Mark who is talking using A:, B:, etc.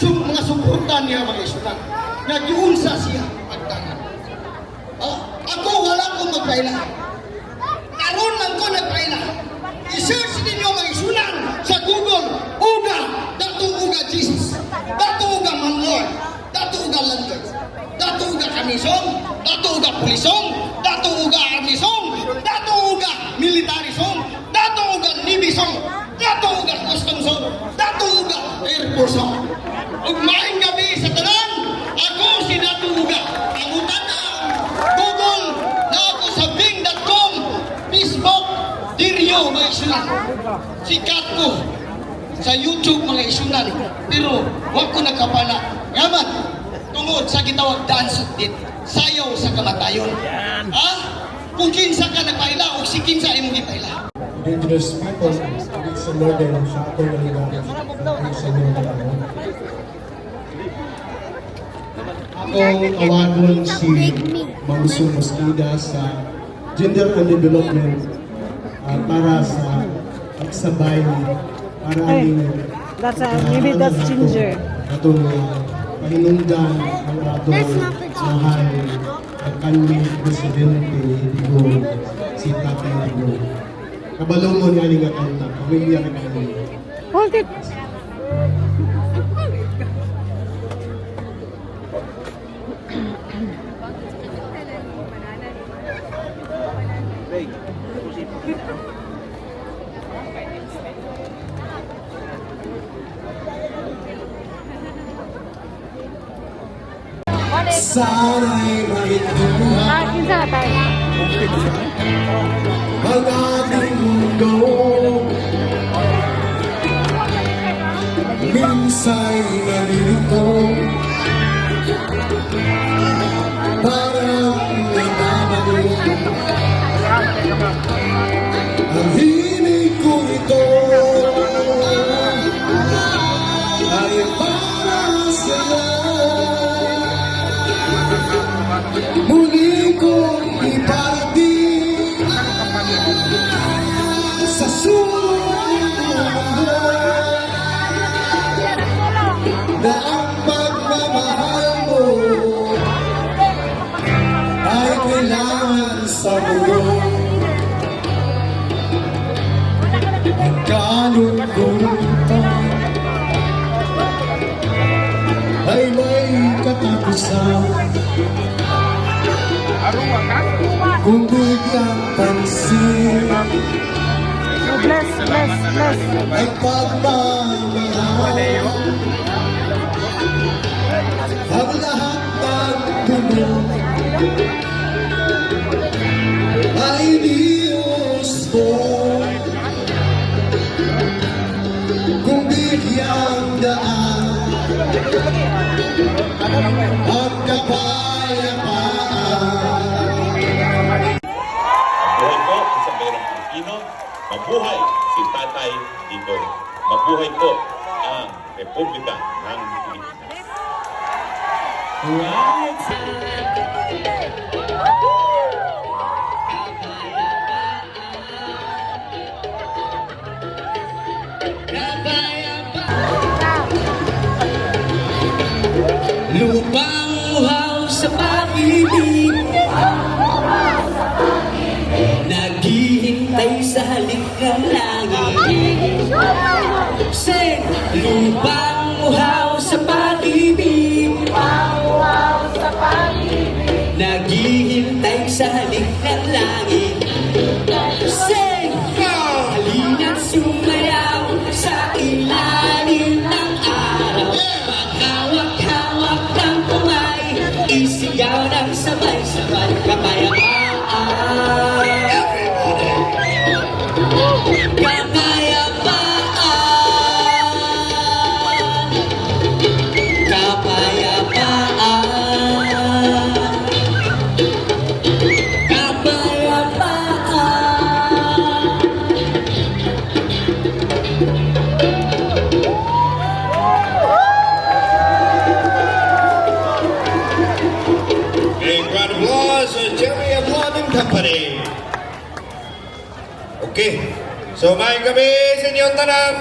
A: mga suportan niya mga isunan. Nag-iunsa siya pagtangan. Ako wala akong magpaila. Karon lang ko nagpaila. I-search ninyo mga isunan sa Google. Uga, Dato Uga Jesus. Dato Uga Manlord. Dato Uga Landlord. Dato Uga Kamisong. Dato Uga Pulisong. Dato Uga Armisong. Dato Uga Militarisong. Dato Uga Nibisong. Dato Uga Customs-ong. Dato Uga Air Force-ong. Ug maayong gabi sa tanan. Ako si Dato Uga. Pangutan na Google na ako sa bing.com, Facebook, Diryo mga isunan. Sikat ko sa YouTube mga isunan. Pero wag ko nakapala. Ngaman, tungod sa gitawag dance dit, sayaw sa kamatayon. Kung kinsa ka nagpaila o si kinsa imong gipaila.
B: Indigenous people, it's a model sa atong nalilang sa inyong katawan. Ako tawagon si Mangso Mosquida sa Gender and Development para sa pagsabay para
C: maybe that's ginger.
B: Atong pahinungdan ang atong mahal at kanmi Presidente Digong, si Tatay Digong. Kabalo mo nga nga kanta, pamilya na kami.
C: Hold it.
B: Sana'y maintindihan
C: Kinsa na tayo?
B: ang ating mundo. Minsa'y nalilito, parang nagmamali. Ang hinig ko ito ay para sa'yo. Muli kong iparating sa sulong mundo na ang pagmamahal mo ay kailangan sa mundo. Ang kalungkutan ay may katapusan kung bigyan pansin
C: Bless.
B: ay pagmamahal. Ang lahat ng tulong ay Diyos mo. Kung bigyan daan ang kapayapaan.
D: Mabuhay po sa Bayang Pilipino. Mabuhay si Tatay Digong. Mabuhay po ang Republika ng Pilipinas.
E: Lupang uhaw sa pag-ibig, naghihintay sa halik ng langit. Say, lupang uhaw sa pag-ibig, naghihintay sa halik ng langit. Say, halina't sumayaw sa ilalim ng araw. Maghawak-hawak ng kamay, isigaw ng sabay-sabay kapayapaan.
D: Company. Okay. So, may gabi sa inyong tanan.